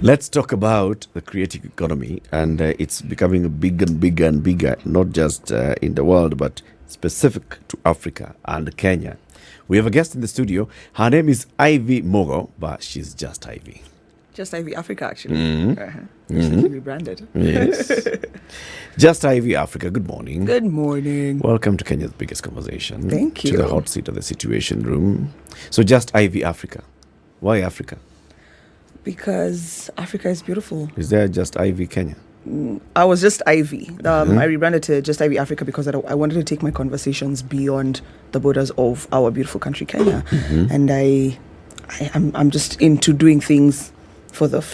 Let's talk about the creative economy, and it's becoming bigger and bigger and bigger, not just in the world, but specific to Africa and Kenya. We have a guest in the studio. Her name is Ivy Mogo, but she's just Ivy. Just Ivy Africa, actually. Recently rebranded. Yes. Just Ivy Africa. Good morning. Good morning. Welcome to Kenya's biggest conversation. Thank you. To the hot seat of the Situation Room. So just Ivy Africa. Why Africa? Because Africa is beautiful. Is there just Ivy Kenya? I was just Ivy. I rebranded to just Ivy Africa because I wanted to take my conversations beyond the borders of our beautiful country, Kenya. And I'm just into doing things for the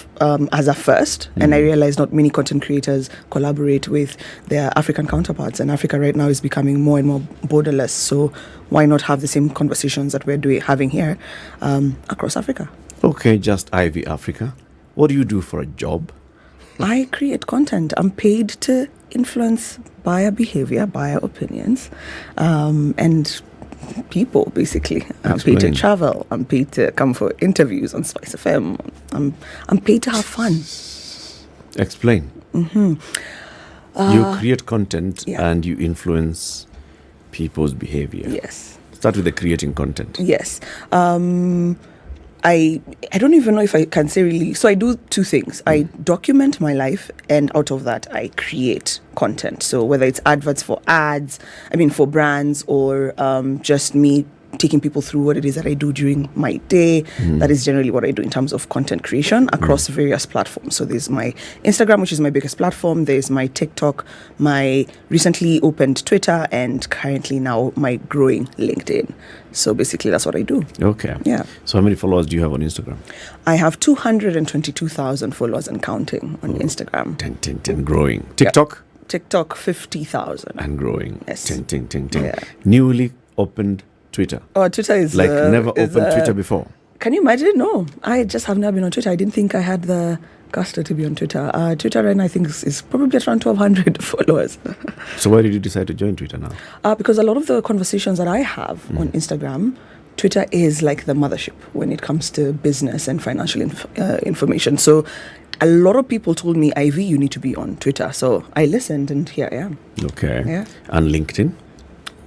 as a first, and I realized not many content creators collaborate with their African counterparts, and Africa right now is becoming more and more borderless. So why not have the same conversations that we're having here across Africa? Okay, just Ivy Africa. What do you do for a job? I create content. I'm paid to influence buyer behavior, buyer opinions, and people, basically. I'm paid to travel. I'm paid to come for interviews on SpiceFM. I'm paid to have fun. Explain. You create content and you influence people's behavior. Yes. Start with the creating content. Yes. I don't even know if I can say really. So I do two things. I document my life, and out of that, I create content. So whether it's adverts for for brands, or just me taking people through what it is that I do during my day. That is generally what I do in terms of content creation across various platforms. So there's my Instagram, which is my biggest platform. There's my TikTok, my recently opened Twitter, and currently now my growing LinkedIn. So basically that's what I do. Okay. Yeah. So how many followers do you have on Instagram? I have 222,000 followers and counting on Instagram. 10, growing. TikTok? Yep. TikTok, 50,000. And growing. Yes. 10. Yeah. Newly opened Twitter. Oh, Twitter is never opened Twitter before. Can you imagine? No, I just have never been on Twitter. I didn't think I had the gusto to be on Twitter. Twitter right now, I think is probably around 1,200 followers. So why did you decide to join Twitter now? Because a lot of the conversations that I have on Instagram, Twitter is like the mothership when it comes to business and financial information. So a lot of people told me, Ivy, you need to be on Twitter. So I listened, and here I am. Okay. Yeah. And LinkedIn?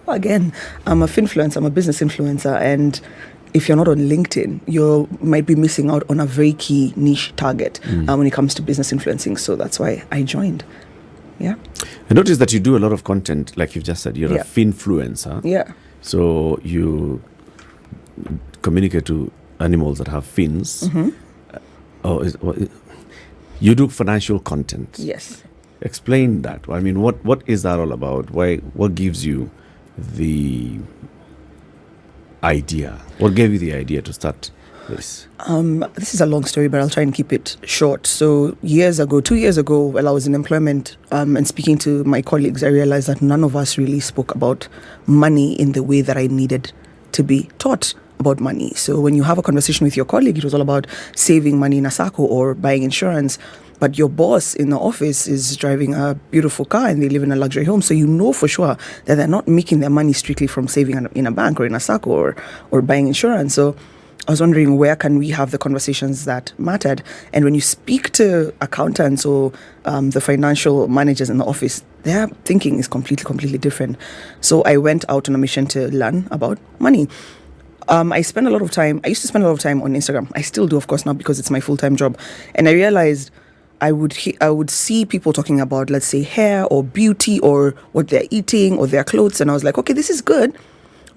Again, I'm a finfluencer, I'm a business influencer, and if you're not on LinkedIn, you might be missing out on a very key niche target when it comes to business influencing. So that's why I joined. Yeah. I noticed that you do a lot of content, like you've just said, you're a finfluencer. Yeah. So you communicate to animals that have fins. You do financial content. Yes. Explain that. I mean, what is that all about? What gives you the idea? What gave you the idea to start this? This is a long story, but I'll try and keep it short. So 2 years ago, while I was in employment and speaking to my colleagues, I realized that none of us really spoke about money in the way that I needed to be taught about money. So when you have a conversation with your colleague, it was all about saving money in a sacco or buying insurance. But your boss in the office is driving a beautiful car and they live in a luxury home. So you know for sure that they're not making their money strictly from saving in a bank or in a sacco or buying insurance. So I was wondering, where can we have the conversations that mattered? And when you speak to accountants or the financial managers in the office, their thinking is completely different. So I went out on a mission to learn about money. I used to spend a lot of time on Instagram. I still do, of course, now because it's my full-time job. And I realized I would see people talking about, let's say, hair or beauty or what they're eating or their clothes. And I was like, okay, this is good,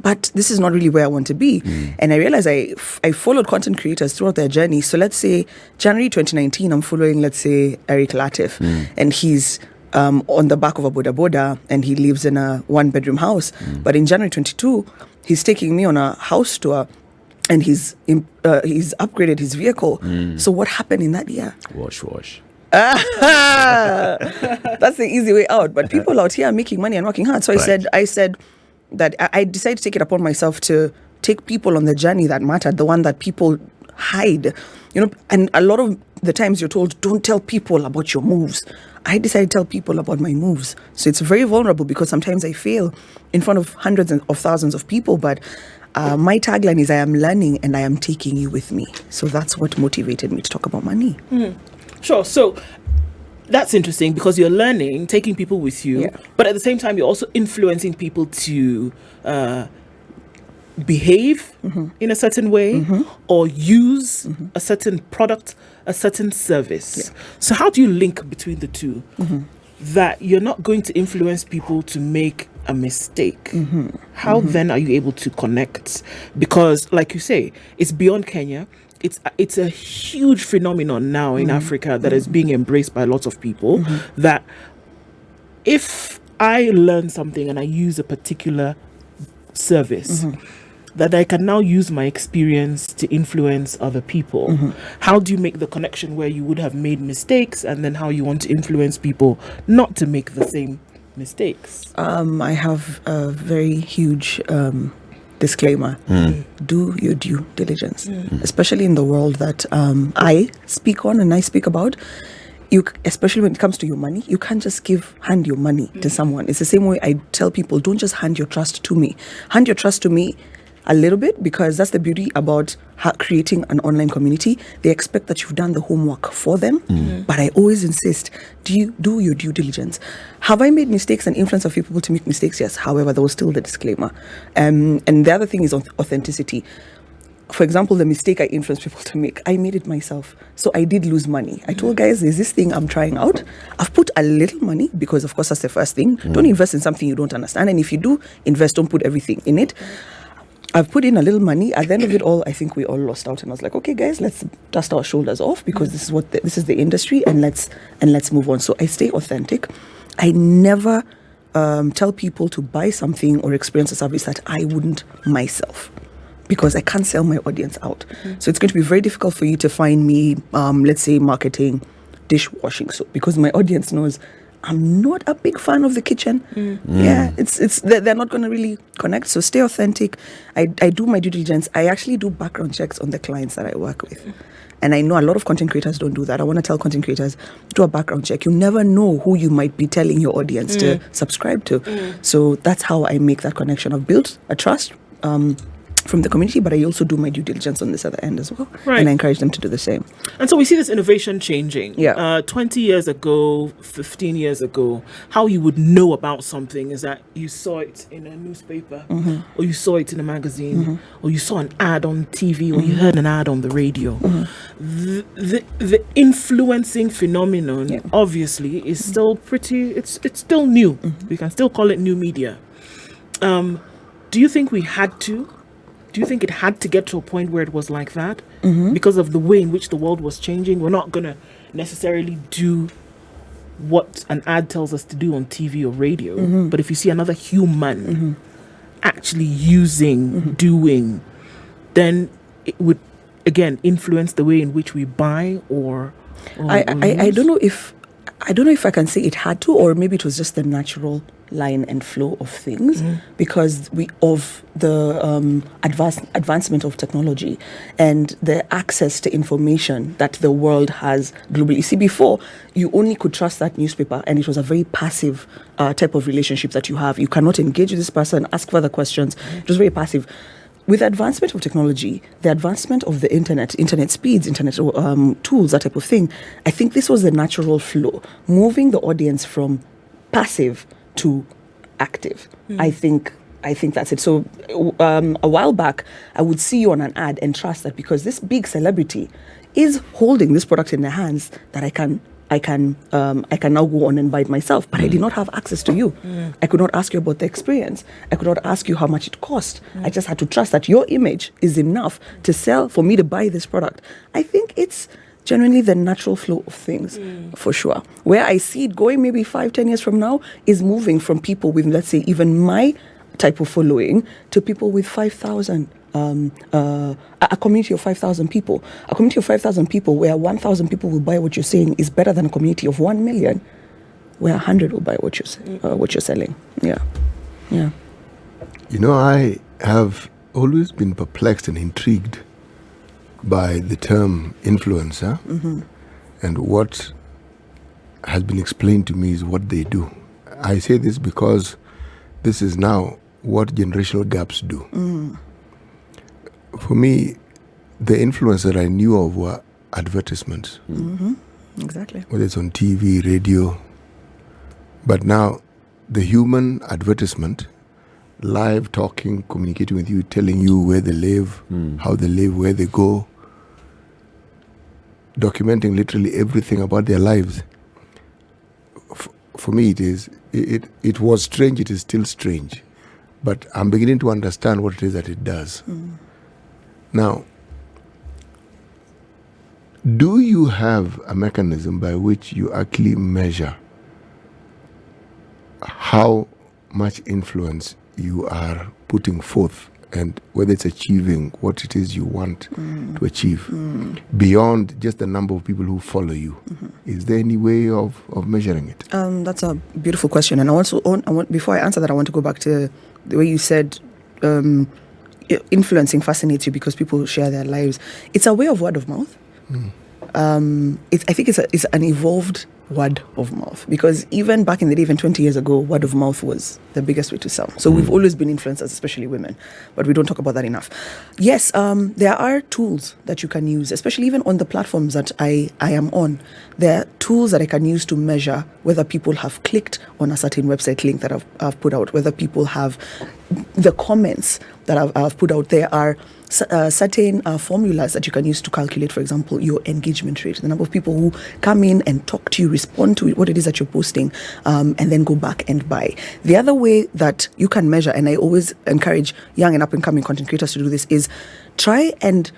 but this is not really where I want to be. And I realized I followed content creators throughout their journey. So let's say January 2019, I'm following, let's say, Eric Latif. And he's on the back of a boda and he lives in a one-bedroom house. But in January 22, he's taking me on a house tour. And he's upgraded his vehicle. So what happened in that year? Wash. That's the easy way out. But people out here are making money and working hard. So I said that I decided to take it upon myself to take people on the journey that mattered, the one that people hide. And a lot of the times you're told, don't tell people about your moves. I decided to tell people about my moves. So it's very vulnerable because sometimes I fail in front of hundreds of thousands of people. But my tagline is, I am learning and I am taking you with me. So that's what motivated me to talk about money. Sure. So that's interesting because you're learning, taking people with you, but at the same time, you're also influencing people to behave in a certain way or use a certain product, a certain service. So how do you link between the two? That you're not going to influence people to make a mistake. How then are you able to connect? Because like you say, it's beyond Kenya. It's a huge phenomenon now in Africa that is being embraced by lots of people, that if I learn something and I use a particular service, that I can now use my experience to influence other people. How do you make the connection where you would have made mistakes and then how you want to influence people not to make the same mistakes? I have a very huge disclaimer. Do your due diligence, especially in the world that I speak on and I speak about. Especially when it comes to your money, you can't just hand your money to someone. It's the same way I tell people, don't just hand your trust to me. Hand your trust to me a little bit, because that's the beauty about creating an online community. They expect that you've done the homework for them, but I always insist, do your due diligence. Have I made mistakes and influenced a few people to make mistakes? Yes. However, there was still the disclaimer. And the other thing is authenticity. For example, the mistake I influenced people to make, I made it myself. So I did lose money. I told guys, there's this thing I'm trying out. I've put a little money because, of course, that's the first thing. Don't invest in something you don't understand. And if you do invest, don't put everything in it. I've put in a little money. At the end of it all, I think we all lost out. And I was like, okay, guys, let's dust our shoulders off, because this is this is the industry, and let's move on. So I stay authentic. I never tell people to buy something or experience a service that I wouldn't myself, because I can't sell my audience out. So it's going to be very difficult for you to find me, let's say, marketing dishwashing soap, because my audience knows I'm not a big fan of the kitchen. Yeah, they're not going to really connect. So stay authentic. I do my due diligence. I actually do background checks on the clients that I work with. And I know a lot of content creators don't do that. I want to tell content creators, do a background check. You never know who you might be telling your audience to subscribe to. So that's how I make that connection. I've built a trust from the community, but I also do my due diligence on this other end as well. Right. And I encourage them to do the same. And so we see this innovation changing. Yeah. 20 years ago, 15 years ago, how you would know about something is that you saw it in a newspaper, or you saw it in a magazine, or you saw an ad on TV, or you heard an ad on the radio. The influencing phenomenon, obviously, is still it's still new. We can still call it new media. Do you think we had to? Do you think it had to get to a point where it was like that? Because of the way in which the world was changing? We're not going to necessarily do what an ad tells us to do on TV or radio. But if you see another human actually using, doing, then it would, again, influence the way in which we buy or I don't know if I can say it had to, or maybe it was just the natural line and flow of things, because of the advancement of technology and the access to information that the world has globally. You see, before, you only could trust that newspaper, and it was a very passive type of relationship that you have. You cannot engage with this person, ask further questions. It was very passive. With the advancement of technology, the advancement of the internet speeds, internet tools, that type of thing, I think this was the natural flow, moving the audience from passive to active. I think that's it. So a while back, I would see you on an ad and trust that because this big celebrity is holding this product in their hands, that I can now go on and buy it myself. But I did not have access to you. I could not ask you about the experience. I could not ask you how much it cost. I just had to trust that your image is enough to sell for me to buy this product. I think it's generally the natural flow of things, for sure. Where I see it going maybe 5-10 years from now is moving from people with, let's say, even my type of following to people with 5,000. A community of 5,000 people. A community of 5,000 people where 1,000 people will buy what you're saying is better than a community of 1 million where 100 will buy what you're selling. Yeah. You know, I have always been perplexed and intrigued by the term influencer, and what has been explained to me is what they do. I say this because this is now what generational gaps do. For me, the influence that I knew of were advertisements. Exactly. whether it's on TV, radio. But now, the human advertisement, live talking, communicating with you, telling you where they live, how they live, where they go, documenting literally everything about their lives. For me, it was strange. It is still strange, but I'm beginning to understand what it is that it does. Now, do you have a mechanism by which you actually measure how much influence you are putting forth and whether it's achieving what it is you want to achieve beyond just the number of people who follow you? Is there any way of measuring it? That's a beautiful question. And before I answer that, I want to go back to the way you said influencing fascinates you because people share their lives. It's a way of word of mouth. I think it's an evolved word of mouth, because even back in the day, even 20 years ago, word of mouth was the biggest way to sell. So we've always been influencers, especially women, but we don't talk about that enough. Yes, there are tools that you can use, especially even on the platforms that I am on. There are tools that I can use to measure whether people have clicked on a certain website link that I've put out, whether people have the comments that I've put out. There are certain formulas that you can use to calculate, for example, your engagement rate, the number of people who come in and talk to you, respond to what it is that you're posting, and then go back and buy. The other way that you can measure, and I always encourage young and up-and-coming content creators to do this, is try and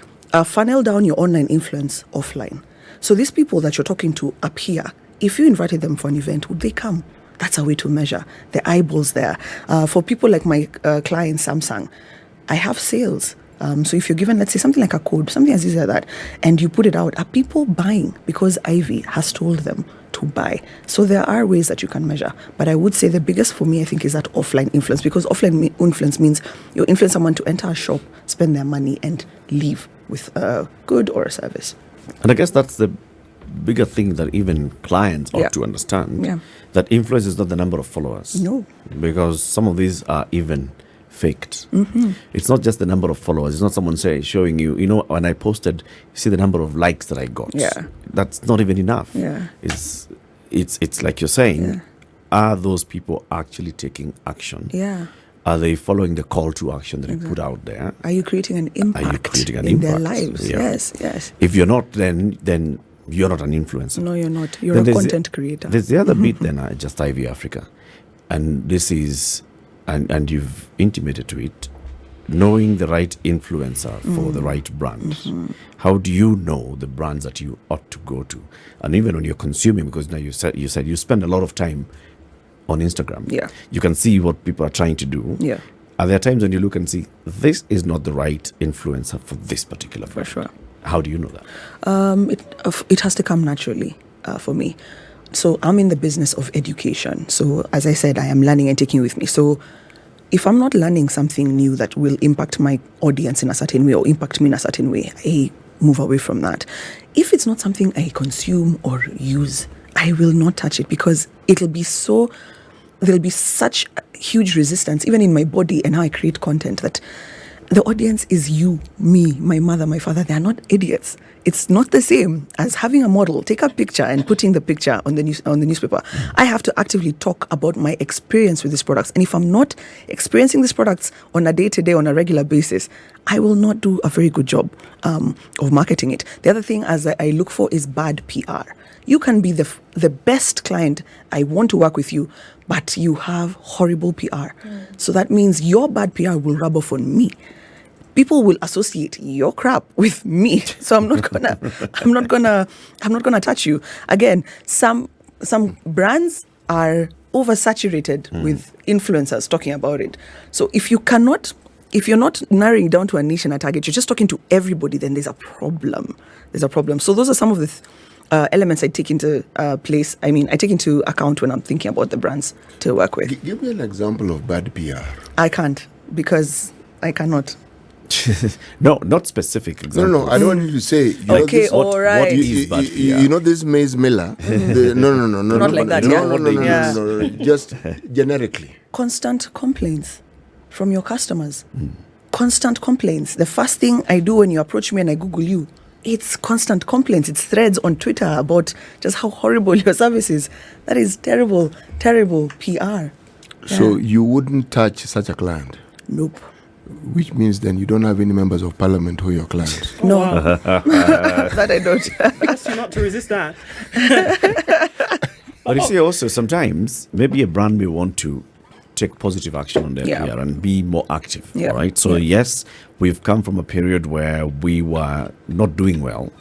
funnel down your online influence offline. So these people that you're talking to up here, if you invited them for an event, would they come? That's a way to measure the eyeballs there. For people like my client, Samsung, I have sales. So if you're given, let's say, something like a code, something as easy as that, and you put it out, are people buying because Ivy has told them to buy? So there are ways that you can measure. But I would say the biggest for me, I think, is that offline influence, because offline influence means you influence someone to enter a shop, spend their money, and leave with a good or a service. And I guess that's the bigger thing that even clients ought to understand, that influence is not the number of followers. No. Because some of these are even faked. It's not just the number of followers. It's not someone showing you, when I posted, you see the number of likes that I got. That's not even enough. It's like you're saying, are those people actually taking action? Are they following the call to action that you put out there? Are you creating an impact in their lives? Yes. If you're not, then you're not an influencer. No, you're not. You're a content creator. There's the other bit then, just Ivy Africa. And this is, and you've intimated to it, knowing the right influencer for the right brand. How do you know the brands that you ought to go to? And even when you're consuming, because now you said you spend a lot of time on Instagram. You can see what people are trying to do. Are there times when you look and see, this is not the right influencer for this particular brand? For sure. How do you know that? It has to come naturally for me. So I'm in the business of education. So as I said, I am learning and taking with me. So if I'm not learning something new that will impact my audience in a certain way or impact me in a certain way, I move away from that. If it's not something I consume or use, I will not touch it, because there'll be such huge resistance, even in my body and how I create content, that the audience is you, me, my mother, my father. They are not idiots. It's not the same as having a model take a picture and putting the picture on the newspaper. I have to actively talk about my experience with these products. And if I'm not experiencing these products on a day-to-day, on a regular basis, I will not do a very good job of marketing it. The other thing as I look for is bad PR. You can be the best client. I want to work with you, but you have horrible PR. So that means your bad PR will rub off on me. People will associate your crap with me. So I'm not gonna touch you. Again, some brands are oversaturated with influencers talking about it. So if you're not narrowing down to a niche and a target, you're just talking to everybody, then there's a problem. So those are some of the elements I take into place. I take into account when I'm thinking about the brands to work with. Give me an example of bad PR. I can't, because I cannot. No, not specific example. No, I don't want you to say. Okay, all right. What is bad PR? You know this Maize Miller? No. Not like that. No. Just generically. Constant complaints from your customers. Constant complaints. The first thing I do when you approach me and I Google you it's constant complaints. It's threads on Twitter about just how horrible your service is. That is terrible, terrible PR. So you wouldn't touch such a client? Nope. Which means then you don't have any members of parliament who are your clients. No, Wow. that I don't. Ask you not to resist that. But you see, also sometimes maybe a brand may want to take positive action on their PR and be more active. Yeah. Right. So yes, we've come from a period where we were not doing well.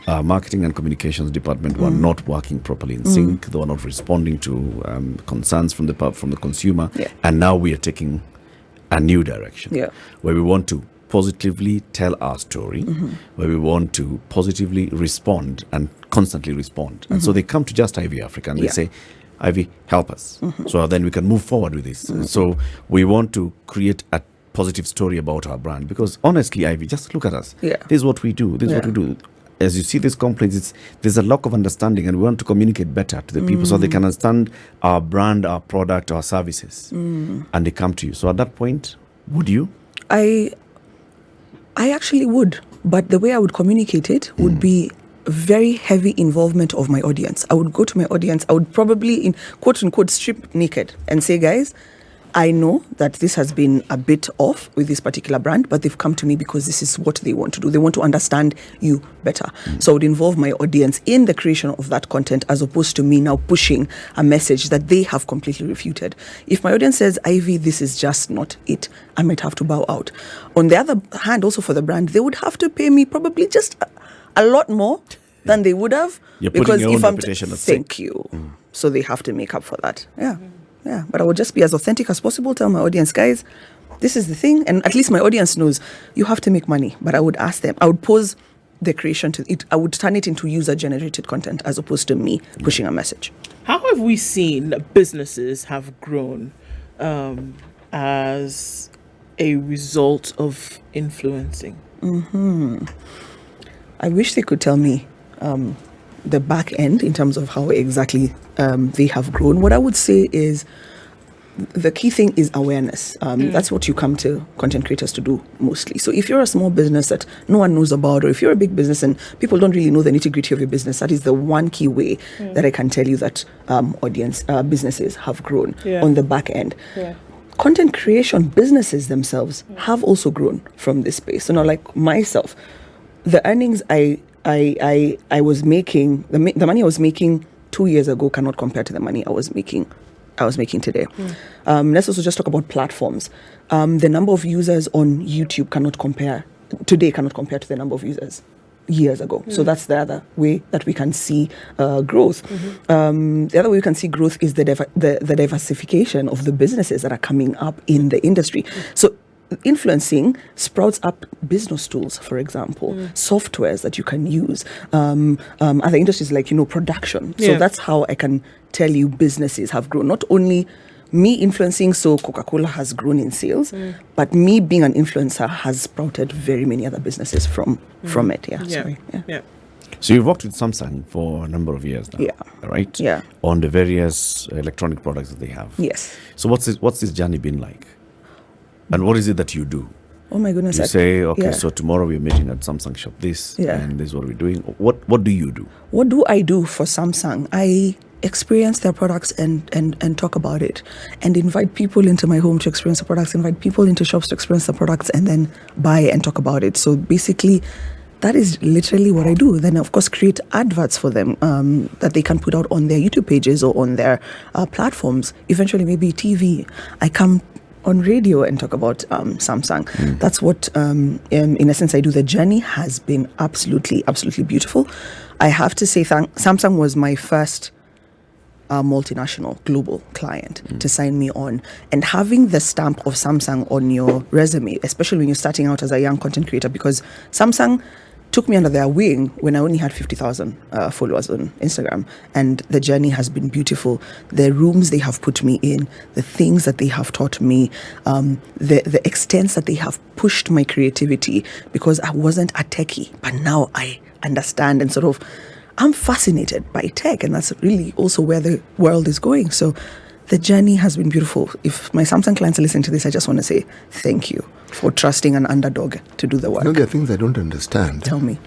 Marketing and communications department were not working properly in sync. They were not responding to concerns from the consumer. Yeah. And now we are taking a new direction where we want to positively tell our story, where we want to positively respond and constantly respond. And so they come to Just Ivy Africa and they say, Ivy, help us. So then we can move forward with this. So we want to create a positive story about our brand because honestly, Ivy, just look at us. Yeah. This is what we do. This is what we do. As you see these complaints, there's a lack of understanding and we want to communicate better to the people so they can understand our brand, our product, our services. And they come to you. So at that point, would you? I actually would, but the way I would communicate it would be very heavy involvement of my audience. I would go to my audience. I would probably, in quote unquote, strip naked and say, guys, I know that this has been a bit off with this particular brand, but they've come to me because this is what they want to do. They want to understand you better. So I would involve my audience in the creation of that content as opposed to me now pushing a message that they have completely refuted. If my audience says, Ivy, this is just not it, I might have to bow out. On the other hand, also for the brand, they would have to pay me probably just a lot more than they would have. You're putting your own reputation at stake. Thank you. So they have to make up for that. Yeah, but I would just be as authentic as possible, tell my audience, guys, this is the thing. And at least my audience knows you have to make money. But I would ask them, I would pose the creation to it. I would turn it into user-generated content as opposed to me pushing a message. How have we seen businesses have grown as a result of influencing? I wish they could tell me the back end in terms of how exactly they have grown. What I would say is the key thing is awareness. That's what you come to content creators to do mostly. So if you're a small business that no one knows about, or if you're a big business and people don't really know the nitty-gritty of your business, that is the one key way that I can tell you that businesses have grown on the back end. Content creation businesses themselves have also grown from this space. So now, like myself, the earnings I was making, the money I was making 2 years ago cannot compare to the money I was making today. Let's also just talk about platforms. The number of users on YouTube cannot compare to the number of users years ago. So that's the other way that we can see growth. The other way we can see growth is the diversification of the businesses that are coming up in the industry. So influencing sprouts up business tools, for example, softwares that you can use, other industries like, production. So that's how I can tell you businesses have grown. Not only me influencing, so Coca-Cola has grown in sales, but me being an influencer has sprouted very many other businesses from it. So you've worked with Samsung for a number of years now, right? Yeah. On the various electronic products that they have. Yes. So what's this journey been like? And what is it that you do? Oh my goodness. You say, okay, so tomorrow we're meeting at Samsung shop and this is what we're doing. What do you do? What do I do for Samsung? I experience their products and talk about it, and invite people into my home to experience the products, invite people into shops to experience the products, and then buy and talk about it. So basically, that is literally what I do. Then, of course, create adverts for them that they can put out on their YouTube pages or on their platforms. Eventually, maybe TV. I come on radio and talk about Samsung. That's what, in essence, I do. The journey has been absolutely, absolutely beautiful. I have to say, Samsung was my first multinational global client to sign me on. And having the stamp of Samsung on your resume, especially when you're starting out as a young content creator, because Samsung took me under their wing when I only had 50,000 followers on Instagram. And the journey has been beautiful. The rooms they have put me in, the things that they have taught me, the extents that they have pushed my creativity, because I wasn't a techie, but now I understand and sort of, I'm fascinated by tech. And that's really also where the world is going. So the journey has been beautiful. If my Samsung clients are listening to this, I just want to say thank you for trusting an underdog to do the work. There are things I don't understand. Tell me.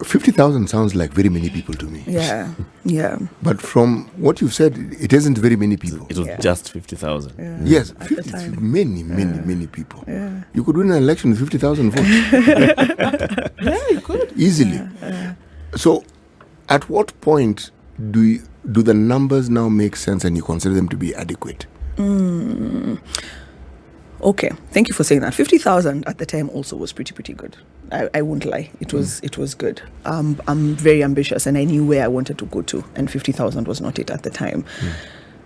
50,000 sounds like very many people to me. Yeah, yeah. But from what you've said, it isn't very many people. It was Yeah. just 50,000. Yeah. Yes, At the 50, time. many people. Yeah. You could win an election with 50,000 votes. Yeah, you could. Easily. So, at what point do the numbers now make sense and you consider them to be adequate? Okay, thank you for saying that. 50,000 at the time also was pretty good. I won't lie. It was good. I'm very ambitious and I knew where I wanted to go to, and 50,000 was not it at the time.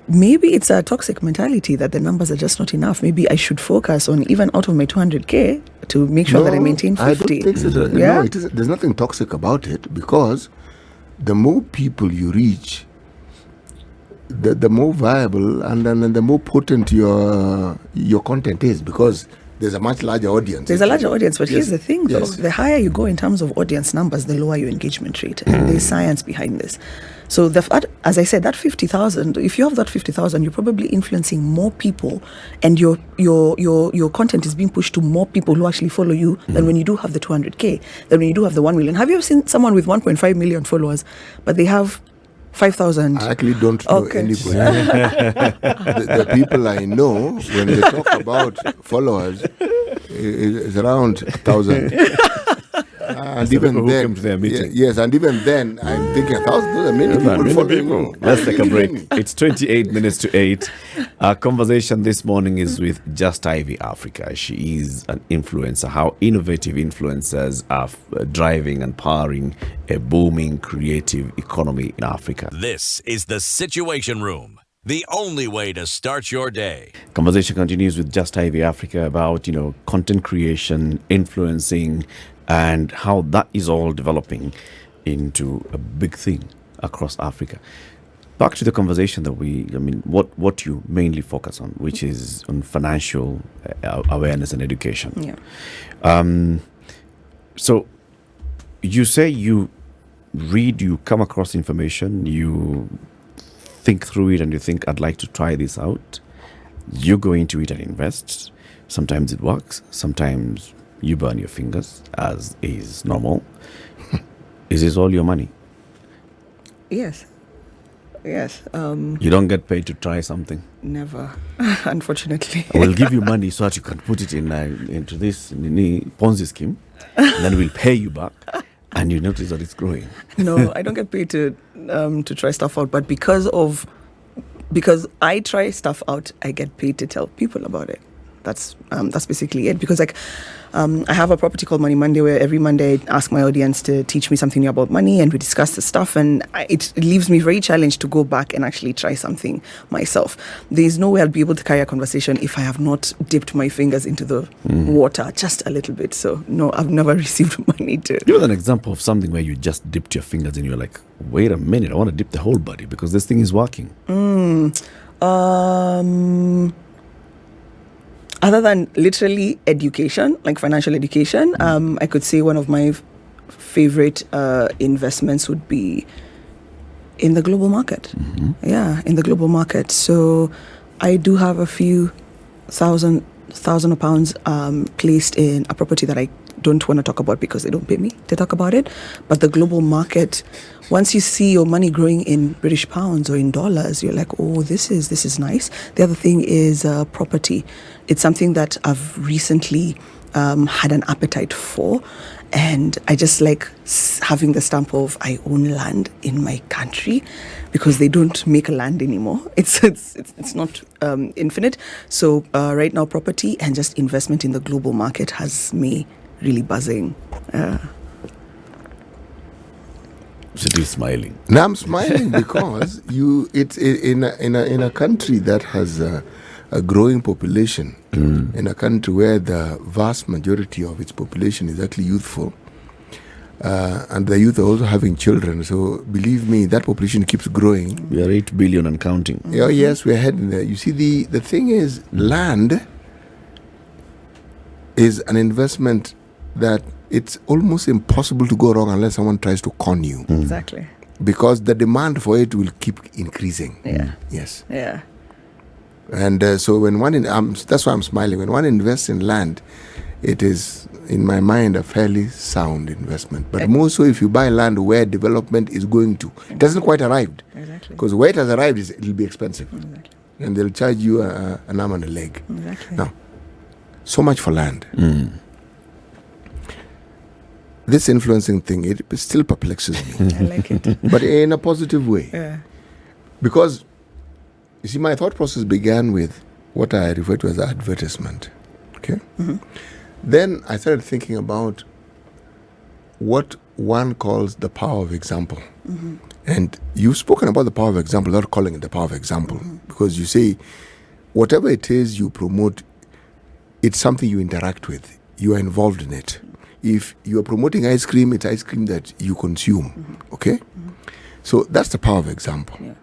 Maybe it's a toxic mentality that the numbers are just not enough. Maybe I should focus on, even out of my 200K, to make sure that I maintain 50. I don't think so. Yeah? No, there's nothing toxic about it, because the more people you reach, the more viable and the more potent your content is, because there's a much larger audience. There's a larger audience, but Yes. here's the thing though. Yes. The higher you go in terms of audience numbers, the lower your engagement rate. And there's science behind this. So as I said, that 50,000, if you have that 50,000, you're probably influencing more people, and your content is being pushed to more people who actually follow you than when you do have the 200K, than when you do have the 1 million. Have you ever seen someone with 1.5 million followers, but they have 5,000? I actually don't know Okay. anybody. the people I know, when they talk about followers, it's around 1,000. And even people who then, came to their meeting. yes, and even then, I'm thinking 1,000. Those are many people Many following people. me. Let's take a Are you break. kidding me? It's 28 minutes to 8. Our conversation this morning is with Just Ivy Africa. She is an influencer. How innovative influencers are driving and powering a booming creative economy in Africa. This is the Situation Room, the only way to start your day. Conversation continues with Just Ivy Africa about, content creation, influencing, and how that is all developing into a big thing across Africa. Back to the conversation that what you mainly focus on, which is on financial awareness and education. Yeah. So you say you read, you come across information, you think through it, and you think, I'd like to try this out. You go into it and invest. Sometimes it works. Sometimes you burn your fingers, as is normal. Is this all your money? Yes. Yes. You don't get paid to try something. Never, unfortunately. We'll give you money so that you can put it into this Ponzi scheme, and then we'll pay you back, and you notice that it's growing. No, I don't get paid to try stuff out, but because I try stuff out, I get paid to tell people about it. That's basically it. Because I have a property called Money Monday, where every Monday I ask my audience to teach me something new about money, and we discuss the stuff. And it leaves me very challenged to go back and actually try something myself. There's no way I'll be able to carry a conversation if I have not dipped my fingers into the water just a little bit. So no, I've never received money to. Give us an example of something where you just dipped your fingers and you're like, wait a minute, I want to dip the whole body because this thing is working. Other than literally education, like financial education, I could say one of my favorite investments would be in the global market. Yeah, in the global market. So I do have a few thousand of pounds placed in a property that I don't want to talk about because they don't pay me to talk about it. But the global market, once you see your money growing in British pounds or in dollars, you're like, oh, this is nice. The other thing is property. It's something that I've recently had an appetite for, and I just like having the stamp of I own land in my country, because they don't make land anymore. It's not infinite. So right now, property and just investment in the global market has me really buzzing. She's smiling. Now I'm smiling because it's in a country that has a growing population, in a country where the vast majority of its population is actually youthful, and the youth are also having children. So believe me, that population keeps growing. We are 8 billion and counting. Oh yes, we're heading there. You see, the thing is, land is an investment that it's almost impossible to go wrong unless someone tries to con you. Exactly. Because the demand for it will keep increasing. Yeah. Yes. Yeah. And so when that's why I'm smiling. When one invests in land, it is, in my mind, a fairly sound investment. But more so if you buy land where development is going to. It hasn't quite arrived. Exactly. Because where it has arrived, it'll be expensive. Exactly. And they'll charge you an arm and a leg. Exactly. Now, so much for land. This influencing thing, it still perplexes me. I like it. But in a positive way. Yeah. Because, you see, my thought process began with what I refer to as advertisement. Okay? Then I started thinking about what one calls the power of example. And you've spoken about the power of example, not calling it the power of example, because you say whatever it is you promote, it's something you interact with. You are involved in it. If you are promoting ice cream, it's ice cream that you consume. Okay? So that's the power of example. Yeah.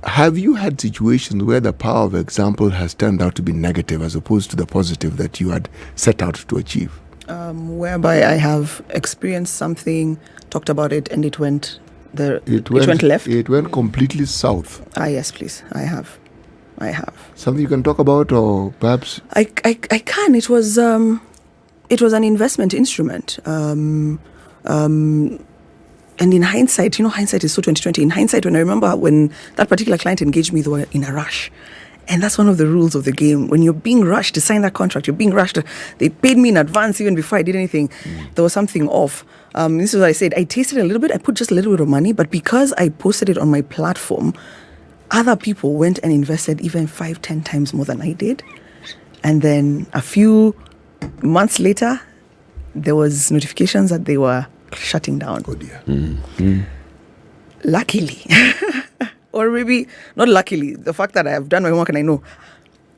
Have you had situations where the power of example has turned out to be negative as opposed to the positive that you had set out to achieve? Whereby I have experienced something, talked about it, and it went left. It went completely south. Yes, please. I have. Something you can talk about, or perhaps I can. It was an investment instrument. And in hindsight, hindsight is so 2020. In hindsight, when I remember when that particular client engaged me, they were in a rush. And that's one of the rules of the game. When you're being rushed to sign that contract, you're being rushed. They paid me in advance even before I did anything. There was something off. This is what I said. I tasted a little bit. I put just a little bit of money. But because I posted it on my platform, other people went and invested even 5-10 times more than I did. And then a few months later, there was notifications that they were shutting down. oh dear. Luckily, or maybe not luckily, the fact that I have done my homework and I know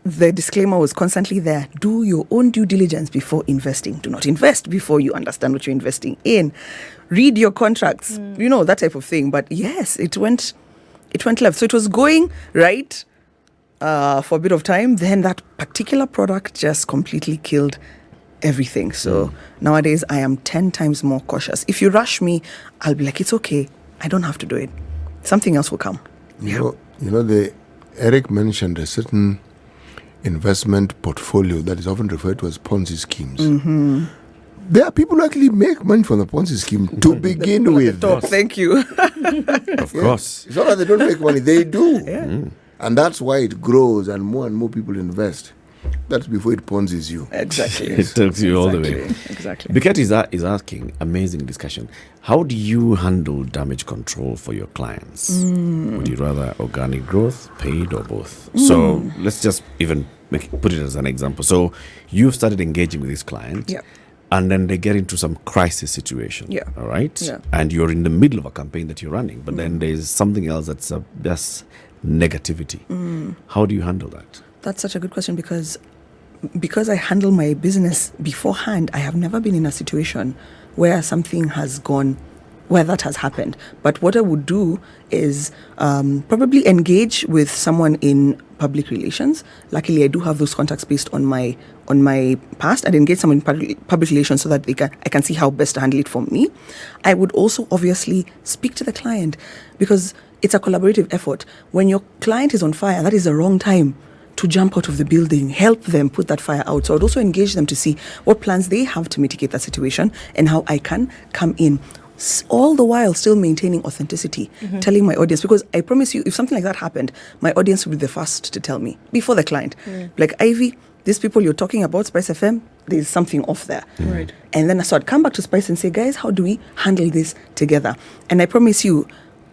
the disclaimer was constantly there. Do your own due diligence before investing. Do not invest before you understand what you're investing in. Read your contracts, that type of thing. But yes, it went left. So it was going right for a bit of time. Then that particular product just completely killed everything. So nowadays I am 10 times more cautious. If you rush me, I'll be like, it's okay. I don't have to do it. Something else will come. You know, Eric mentioned a certain investment portfolio that is often referred to as Ponzi schemes. There are people who actually make money from the Ponzi scheme to begin with. Thank you. Of course. It's not that they don't make money, they do. Yeah. And that's why it grows and more people invest. That's before it Ponzis you. Exactly. It takes you all the way. Exactly. Biket is asking, amazing discussion. How do you handle damage control for your clients? Would you rather organic growth, paid, or both? So let's just even put it as an example. So you've started engaging with this client. Yeah. And then they get into some crisis situation. Yeah. All right. Yeah. And you're in the middle of a campaign that you're running, but then there's something else that's just negativity. How do you handle that? That's such a good question because I handle my business beforehand. I have never been in a situation where something has gone, where that has happened. But what I would do is probably engage with someone in public relations. Luckily, I do have those contacts based on my past. I'd engage someone in public relations so that I can see how best to handle it for me. I would also obviously speak to the client because it's a collaborative effort. When your client is on fire, that is the wrong time to jump out of the building, help them put that fire out. So I'd also engage them to see what plans they have to mitigate that situation and how I can come in, all the while still maintaining authenticity, telling my audience, because I promise you, if something like that happened, my audience would be the first to tell me before the client. Like, Ivy, these people you're talking about, SpiceFM, there's something off there. Right. And then so I'd come back to Spice and say, guys, how do we handle this together? And I promise you,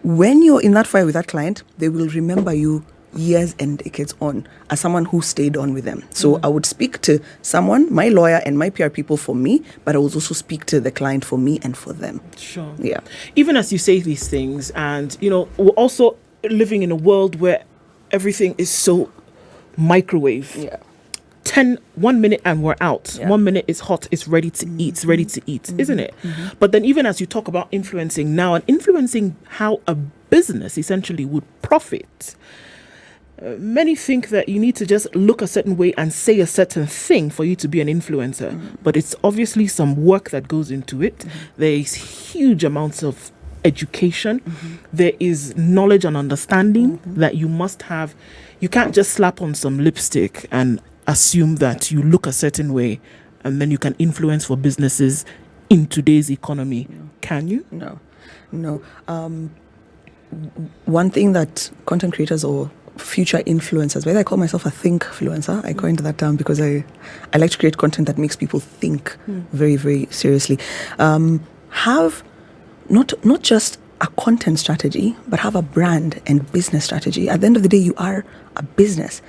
when you're in that fire with that client, they will remember you years and decades on as someone who stayed on with them. So I would speak to someone, my lawyer and my PR people for me, but I would also speak to the client for me and for them. Sure. Yeah. Even as you say these things, and we're also living in a world where everything is so microwave. Yeah. 1 minute and we're out. Yeah. 1 minute is hot, it's ready to eat, isn't it? But then even as you talk about influencing now and influencing how a business essentially would profit, many think that you need to just look a certain way and say a certain thing for you to be an influencer. But it's obviously some work that goes into it. There is huge amounts of education. There is knowledge and understanding that you must have. You can't just slap on some lipstick and assume that you look a certain way and then you can influence for businesses in today's economy. Can you? No. One thing that content creators or future influencers, whether I call myself a think-fluencer, I coined that term because I like to create content that makes people think very, very seriously. Have not just a content strategy, but have a brand and business strategy. At the end of the day, you are a business.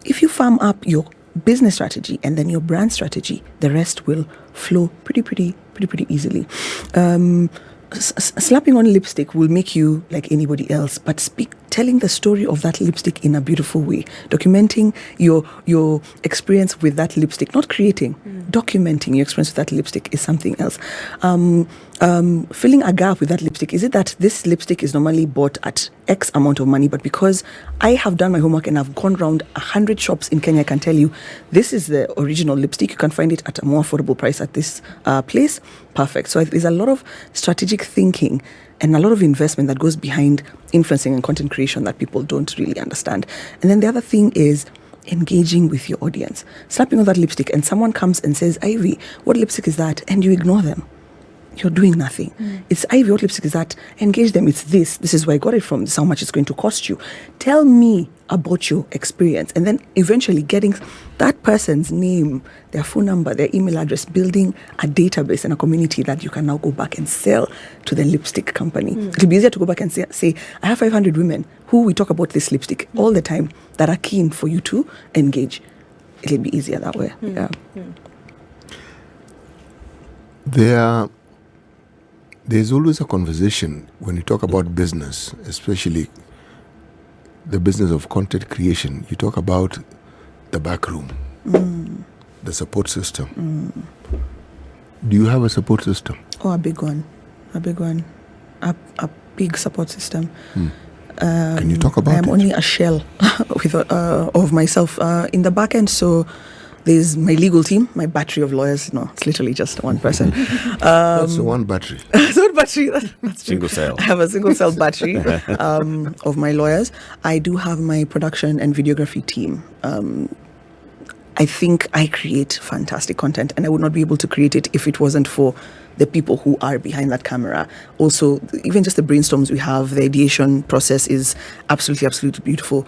If you farm up your business strategy and then your brand strategy, the rest will flow pretty easily. Slapping on lipstick will make you like anybody else, but telling the story of that lipstick in a beautiful way, documenting your experience with that lipstick, not creating, documenting your experience with that lipstick is something else. Filling a gap with that lipstick. Is it that this lipstick is normally bought at X amount of money, but because I have done my homework and I've gone around 100 shops in Kenya, I can tell you this is the original lipstick. You can find it at a more affordable price at this place. Perfect. So there's a lot of strategic thinking and a lot of investment that goes behind influencing and content creation that people don't really understand. And then the other thing is engaging with your audience. Slapping on that lipstick and someone comes and says, Ivy, what lipstick is that? And you ignore them. You're doing nothing. It's Ivy, what lipstick is that? Engage them. It's this. This is where I got it from. This is how much it's going to cost you. Tell me about your experience. And then eventually getting that person's name, their phone number, their email address, building a database and a community that you can now go back and sell to the lipstick company. It'll be easier to go back and say, I have 500 women who we talk about this lipstick all the time that are keen for you to engage. It'll be easier that way. There's always a conversation when you talk about business, especially the business of content creation. You talk about the back room, the support system. Do you have a support system? Oh, a big one. A big support system. Can you talk about it? I am only a shell of myself in the back end. So there's my legal team, my battery of lawyers. No, it's literally just one person. That's one battery. That's one battery. That's Single cell. I have a single cell battery of my lawyers. I do have my production and videography team. I think I create fantastic content, and I would not be able to create it if it wasn't for the people who are behind that camera. Also, even just the brainstorms we have, the ideation process is absolutely beautiful.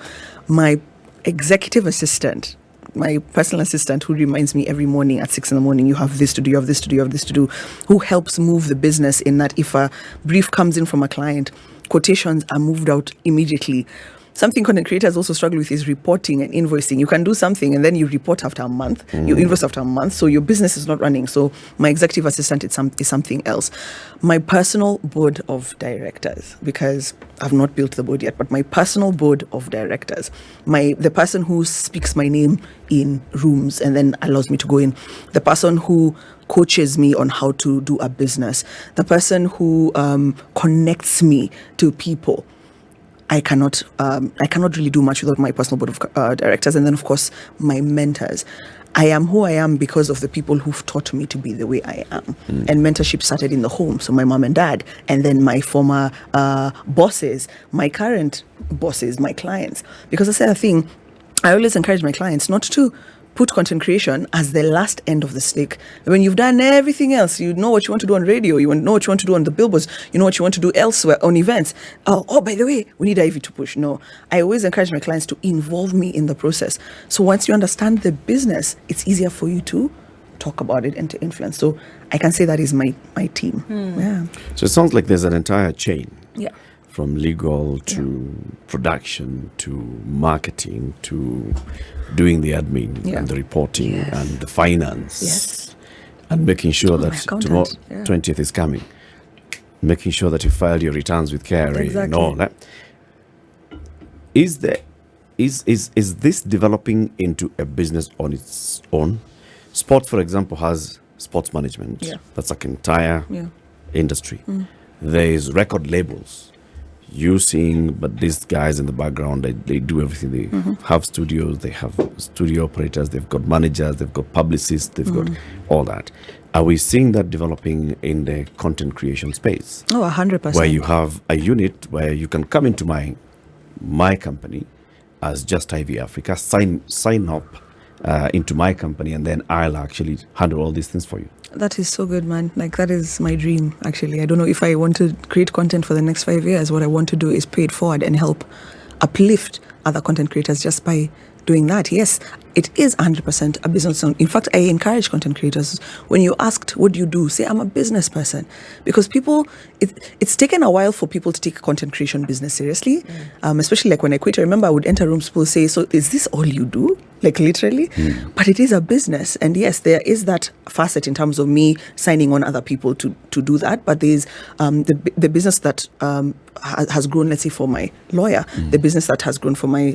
My executive assistant, my personal assistant, who reminds me every morning at 6 a.m, you have this to do, you have this to do, you have this to do, who helps move the business in that if a brief comes in from a client, quotations are moved out immediately. Something content creators also struggle with is reporting and invoicing. You can do something and then you report after a month, you invoice after a month, so your business is not running. So my executive assistant is something else. My personal board of directors, because I've not built the board yet, but my personal board of directors, the person who speaks my name in rooms and then allows me to go in, the person who coaches me on how to do a business, the person who connects me to people. I cannot really do much without my personal board of directors. And then, of course, my mentors. I am who I am because of the people who've taught me to be the way I am. And mentorship started in the home. So my mom and dad, and then my former bosses, my current bosses, my clients. Because I said a thing, I always encourage my clients not to put content creation as the last end of the stick. When you've done everything else, you know what you want to do on radio, you know what you want to do on the billboards, you know what you want to do elsewhere on events. Oh, by the way, we need Ivy to push. No, I always encourage my clients to involve me in the process. So once you understand the business, it's easier for you to talk about it and to influence. So I can say that is my team. Yeah. So it sounds like there's an entire chain. Yeah. From legal to production to marketing to doing the admin and the reporting and the finance and making sure that tomorrow 20th is coming, making sure that you file your returns with KRA and all that. Is this developing into a business on its own? Sports, for example, has sports management. Yeah. That's like an entire industry. There is record labels. You sing, but these guys in the background, they do everything. They have studios, they have studio operators, they've got managers, they've got publicists, they've got all that. Are we seeing that developing in the content creation space? Oh, 100%. Where you have a unit where you can come into my company as just Ivy Africa, sign up into my company, and then I'll actually handle all these things for you. That is so good, man. Like, that is my dream, actually. I don't know if I want to create content for the next 5 years. What I want to do is pay it forward and help uplift other content creators just by doing that. Yes, it is 100% a business. In fact, I encourage content creators, when you're asked, what do you do? Say, I'm a business person. Because people, it's taken a while for people to take content creation business seriously. Especially like when I quit, I remember I would enter rooms, people say, so is this all you do? Like, literally? But it is a business. And yes, there is that facet in terms of me signing on other people to do that. But there's the business that has grown, let's say, for my lawyer, the business that has grown for my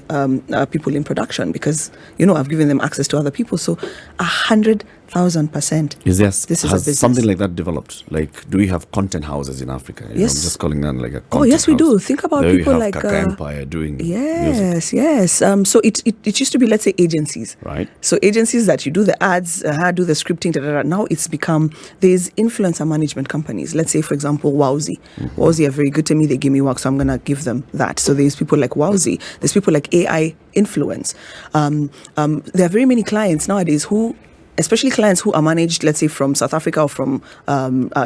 people in production, because, I've given them access to other people. So 100,000%. Is there this is a has business. something like that developed? Like, do we have content houses in Africa? Yes. I'm just calling that like a content Oh, yes, we house. do. Think about there people you have like Kaka Empire doing music, yes. So it used to be, let's say, agencies. right? So agencies that you do the ads, do the scripting, Now it's become, there's influencer management companies. Let's say, for example, Wowzy. Wowzy are very good to me. They give me work, so I'm going to give them that. So there's people like Wowzy. There's people like AI Influence. There are very many clients nowadays who, especially clients who are managed, let's say, from South Africa or from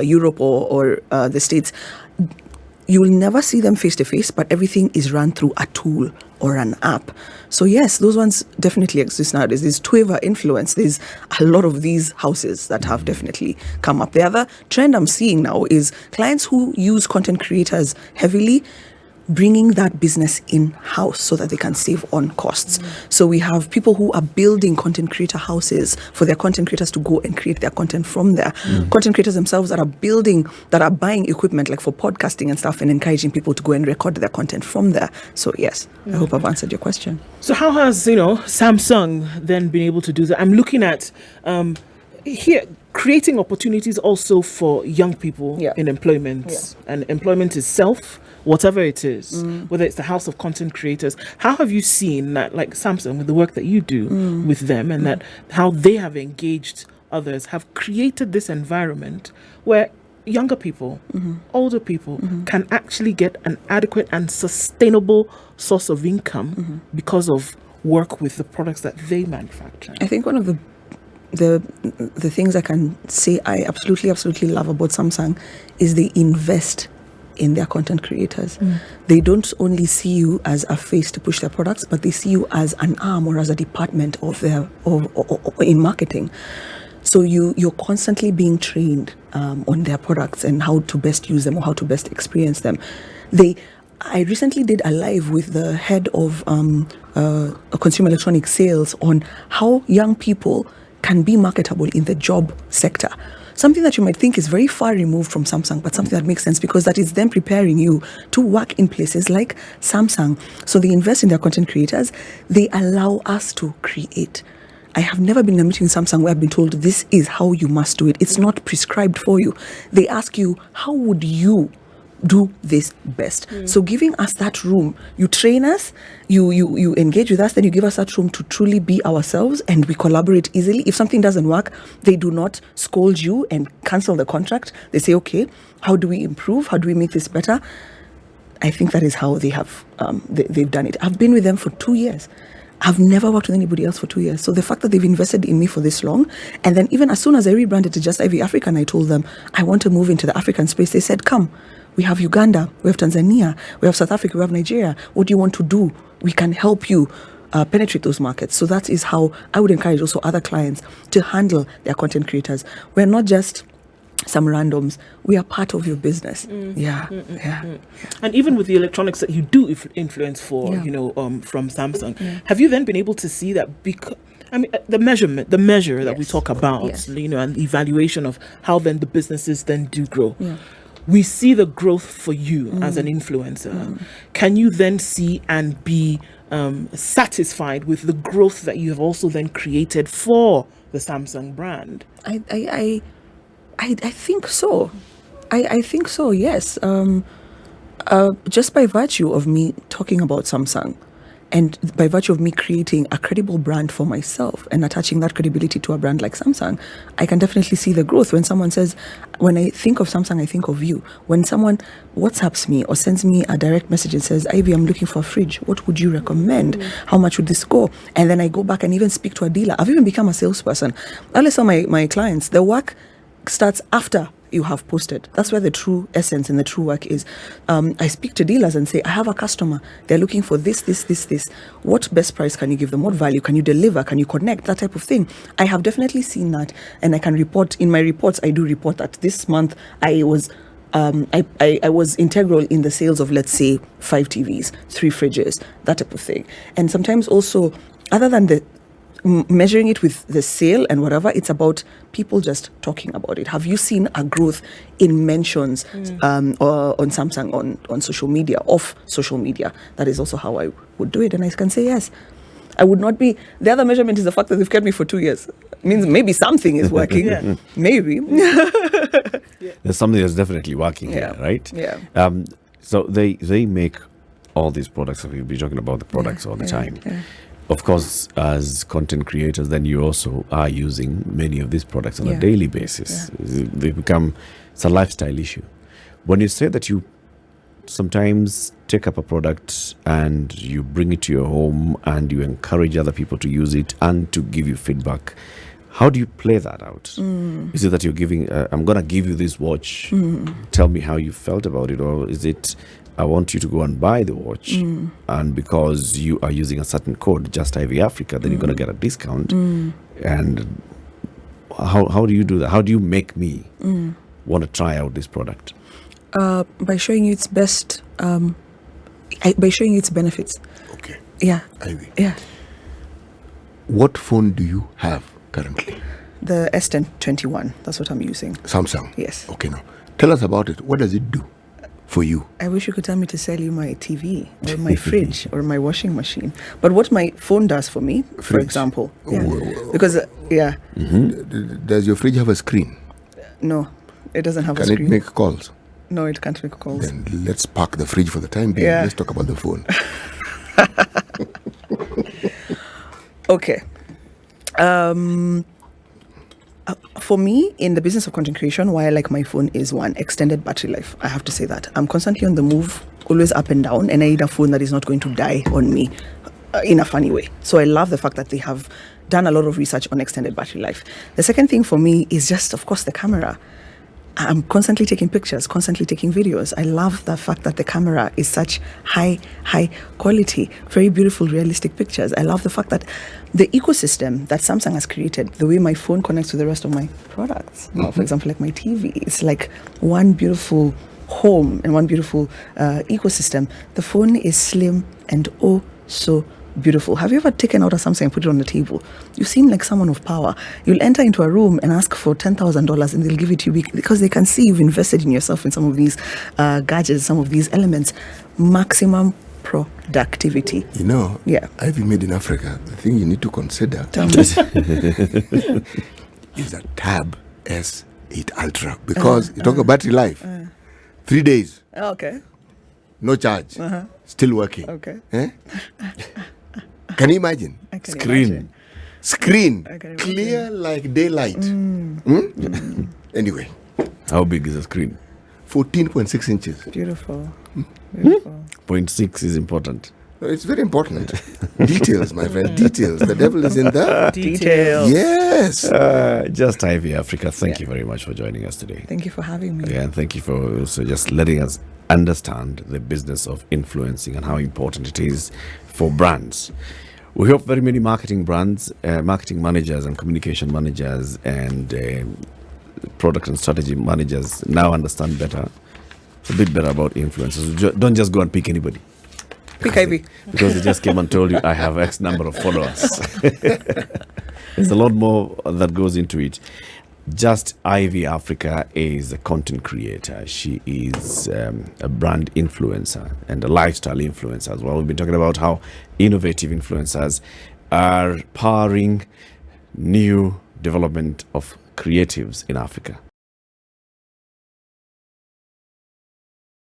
Europe or the States. You will never see them face to face, but everything is run through a tool or an app. So yes, those ones definitely exist nowadays. There's Twitter Influence. There's a lot of these houses that have definitely come up. The other trend I'm seeing now is clients who use content creators heavily, bringing that business in-house so that they can save on costs. So we have people who are building content creator houses for their content creators to go and create their content from there. Content creators themselves that are buying equipment like for podcasting and stuff, and encouraging people to go and record their content from there. So yes, I hope I've answered your question. So how has Samsung then been able to do that? I'm looking at here creating opportunities also for young people in employment, and employment itself, whatever it is, whether it's the house of content creators. How have you seen that, like Samsung, with the work that you do with them, and that how they have engaged others, have created this environment where younger people, older people can actually get an adequate and sustainable source of income because of work with the products that they manufacture? I think one of the things I can say I absolutely love about Samsung is they invest in their content creators. They don't only see you as a face to push their products, but they see you as an arm or as a department of their in marketing. So you're constantly being trained on their products and how to best use them or how to best experience them. I recently did a live with the head of consumer electronics sales on how young people can be marketable in the job sector. Something that you might think is very far removed from Samsung, but something that makes sense because that is them preparing you to work in places like Samsung. So they invest in their content creators. They allow us to create. I have never been in a meeting with Samsung where I've been told this is how you must do it. It's not prescribed for you. They ask you, how would you do this best? So giving us that room, you train us, you engage with us, then you give us that room to truly be ourselves, and we collaborate easily. If something doesn't work, they do not scold you and cancel the contract. They say, okay, how do we improve? How do we make this better? I think that is how they have they've done it. I've been with them for 2 years. I've never worked with anybody else for 2 years. So the fact that they've invested in me for this long, and then even as soon as I rebranded to Just Ivy Africa and I told them I want to move into the African space, they said, come. We have Uganda, we have Tanzania, we have South Africa, we have Nigeria. What do you want to do? We can help you penetrate those markets. So that is how I would encourage also other clients to handle their content creators. We're not just some randoms. We are part of your business. And even with the electronics that you do influence for, from Samsung, have you then been able to see that the measure that we talk about, and the evaluation of how then the businesses then do grow. We see the growth for you as an influencer. Can you then see and be satisfied with the growth that you have also then created for the Samsung brand? I think so. I think so, yes. Just by virtue of me talking about Samsung And by virtue of me creating a credible brand for myself and attaching that credibility to a brand like Samsung, I can definitely see the growth. When someone says, when I think of Samsung, I think of you. When someone WhatsApps me or sends me a direct message and says, Ivy, I'm looking for a fridge. What would you recommend? How much would this go? And then I go back and even speak to a dealer. I've even become a salesperson. I tell my clients, the work starts after you have posted. That's where the true essence and the true work is. I speak to dealers and say, I have a customer. They're looking for this. What best price can you give them? What value can you deliver? Can you connect? That type of thing. I have definitely seen that, and I can report in my reports. I do report that this month I was integral in the sales of, let's say, 5 TVs, 3 fridges, that type of thing. And sometimes also, other than the measuring it with the sale and whatever, it's about people just talking about it. Have you seen a growth in mentions or on Samsung on social media, off social media? That is also how I would do it, and I can say yes. I would not be. The other measurement is the fact that they've kept me for 2 years. It means maybe something is working. Maybe. There's something that's definitely working here, right? Yeah. So they make all these products. We'll be talking about the products all the time. Yeah. Of course, as content creators, then you also are using many of these products on a daily basis. They become, it's a lifestyle issue. When you say that you sometimes take up a product and you bring it to your home and you encourage other people to use it and to give you feedback, how do you play that out? Is it that you're giving, I'm going to give you this watch, tell me how you felt about it? Or is it, I want you to go and buy the watch, and because you are using a certain code, Just Ivy Africa, then you're going to get a discount. And how do you do that? How do you make me want to try out this product? By showing you its best, by showing you its benefits. Okay. Yeah. Ivy. Yeah. What phone do you have currently? The S10 21. That's what I'm using. Samsung? Yes. Okay, now tell us about it. What does it do for you? I wish you could tell me to sell you my TV or my fridge or my washing machine. But what my phone does for me, for Fridge. example, Oh. because Does your fridge have a screen? no, it doesn't have a Can screen. it make calls? No, it can't make calls. Then let's park the fridge for the time being. Yeah. Let's talk about the phone. Okay. For me, in the business of content creation, why I like my phone is one, extended battery life. I have to say that. I'm constantly on the move, always up and down, and I need a phone that is not going to die on me in a funny way. So I love the fact that they have done a lot of research on extended battery life. The second thing for me is just, of course, the camera. I'm constantly taking pictures, constantly taking videos. I love the fact that the camera is such high quality, very beautiful, realistic pictures. I love the fact that the ecosystem that Samsung has created, the way my phone connects to the rest of my products. For example, like my TV, it's like one beautiful home and one beautiful ecosystem. The phone is slim and oh so beautiful. Have you ever taken out a Samsung and put it on the table? You seem like someone of power. You'll enter into a room and ask for $10,000 and they'll give it to you because they can see you've invested in yourself in some of these gadgets, some of these elements. Maximum productivity. You know, Yeah. Ivy made in Africa, the thing you need to consider Tell me. is a Tab S8 Ultra. Because you talk about battery life. 3 days, Okay. no charge, still working. Okay. Eh? Can you imagine? I can Screen. imagine. Screen, I can clear like daylight. Anyway, How big is the screen? 14.6 inches. Beautiful. Beautiful. 0.6 is important. It's very important. Details, my friend, details. The devil is in the Details. Yes. Just Ivy Africa, thank you very much for joining us today. Thank you for having me. Yeah, and thank you for also just letting us understand the business of influencing and how important it is for brands. We hope very many marketing brands, marketing managers and communication managers and product and strategy managers now understand better, a bit better about influencers. Don't just go and pick anybody. Pick Ivy. Because they just came and told you, I have X number of followers. There's a lot more that goes into it. Just Ivy Africa is a content creator. She is a brand influencer and a lifestyle influencer as well. We've been talking about how innovative influencers are powering new development of creatives in Africa.